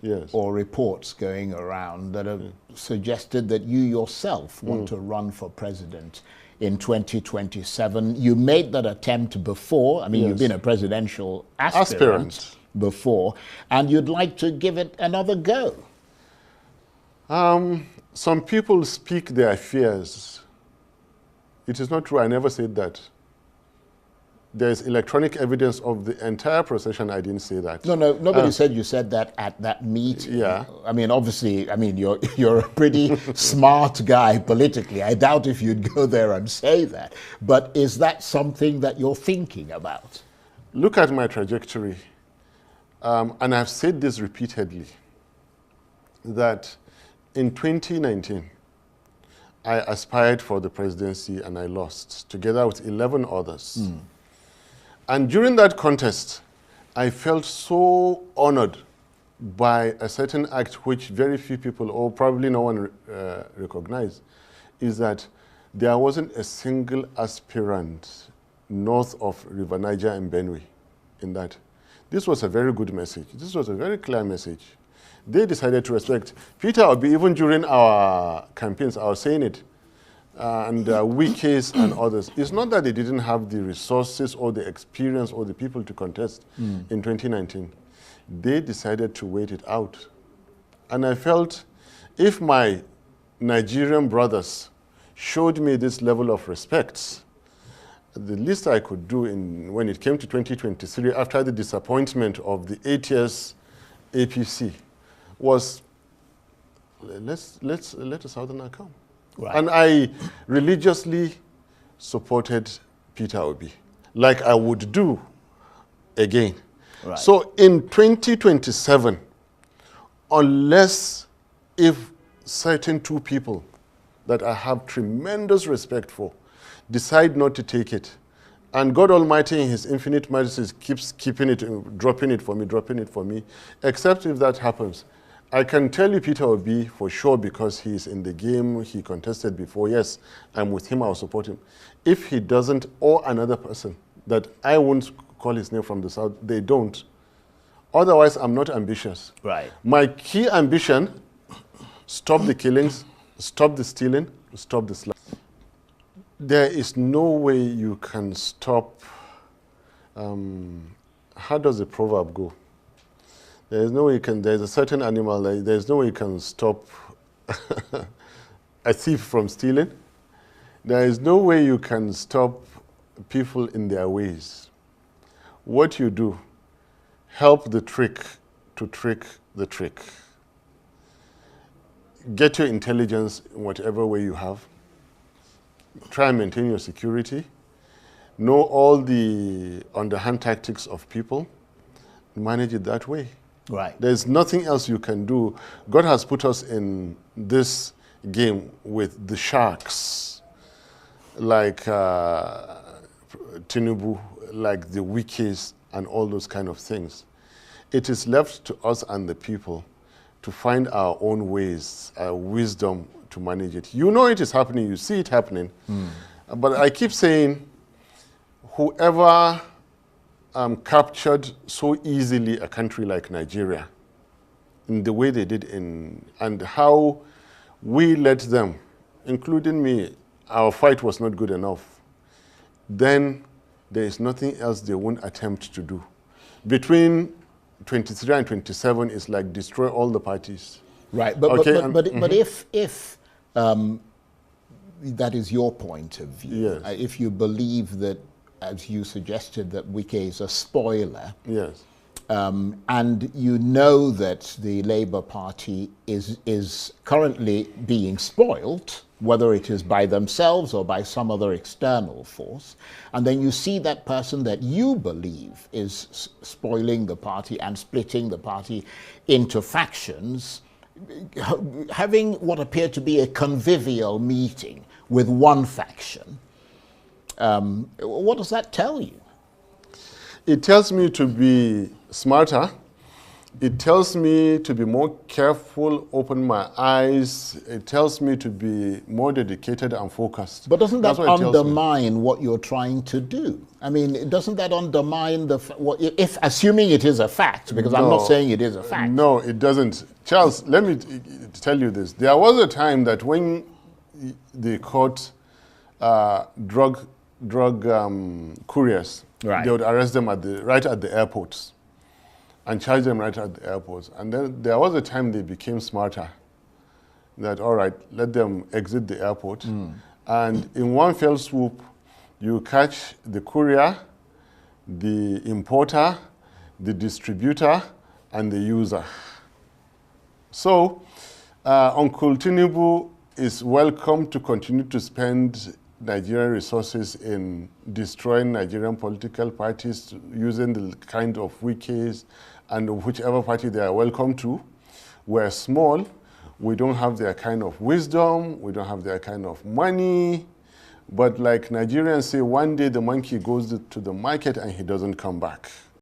Yes. or reports going around that have suggested that you yourself want to run for president in 2027. You made that attempt before. I mean, Yes. you've been a presidential aspirant before, and you'd like to give it another go. Some people speak their fears. It is not true. I never said that. There's electronic evidence of the entire procession. I didn't say that. No, nobody said you said that at that meeting. Yeah. I mean, obviously, I mean, you're a pretty smart guy politically. I doubt if you'd go there and say that. But is that something that you're thinking about? Look at my trajectory. And I've said this repeatedly, that in 2019, I aspired for the presidency and I lost, together with 11 others. And during that contest, I felt so honored by a certain act which very few people, or probably no one recognized, is that there wasn't a single aspirant north of River Niger and Benue in that. This was a very good message. This was a very clear message. They decided to respect. Peter Obi, even during our campaigns, I was saying it, and Wikis and others. It's not that they didn't have the resources or the experience or the people to contest in 2019. They decided to wait it out. And I felt if my Nigerian brothers showed me this level of respect, the least I could do when it came to 2023, after the disappointment of the 8 years APC, was let a Southerner come. Right. And I religiously supported Peter Obi, like I would do again. Right. So in 2027, unless if certain two people that I have tremendous respect for decide not to take it, and God Almighty in His infinite mercy keeps keeping it, dropping it for me, except if that happens, I can tell you Peter Obi for sure, because he's in the game, he contested before. Yes, I'm with him, I'll support him. If he doesn't, or another person that I won't call his name from the south, they don't. Otherwise, I'm not ambitious. Right. My key ambition, stop the killings, stop the stealing, stop the slaughter. There is no way you can stop, how does the proverb go? There's no way you can, there's a certain animal, there's no way you can stop a thief from stealing. There is no way you can stop people in their ways. What you do, help the trick to trick the trick. Get your intelligence in whatever way you have. Try and maintain your security. Know all the underhand tactics of people. Manage it that way. Right. There's nothing else you can do. God has put us in this game with the sharks, like Tinubu, like the Wikis, and all those kind of things. It is left to us and the people to find our own ways, our wisdom to manage it. You know it is happening, you see it happening. But I keep saying, whoever captured so easily a country like Nigeria in the way they did and how we let them, including me, our fight was not good enough, then there is nothing else they won't attempt to do. Between 23 and 27 is like destroy all the parties. Right, but if that is your point of view, yes. If you believe that, as you suggested, that Wike is a spoiler, yes, and you know that the Labour Party is currently being spoiled, whether it is by themselves or by some other external force, and then you see that person that you believe is spoiling the party and splitting the party into factions, having what appeared to be a convivial meeting with one faction, what does that tell you? It tells me to be smarter, It tells me to be more careful, open my eyes. It tells me to be more dedicated and focused. But doesn't that That's what it tells me. undermine what you're trying to do? I mean, doesn't that undermine if assuming it is a fact, because I'm not saying it is a fact. No, it doesn't. Charles, let me tell you this. There was a time that when they caught drug couriers, Right. they would arrest them right at the airports and charge them right at the airports. And then there was a time they became smarter. That, all right, let them exit the airport. And in one fell swoop, you catch the courier, the importer, the distributor, and the user. So Uncle Tinubu is welcome to continue to spend Nigerian resources in destroying Nigerian political parties, using the kind of wikis and whichever party they are welcome to. We're small. We don't have their kind of wisdom. We don't have their kind of money. But like Nigerians say, one day the monkey goes to the market and he doesn't come back.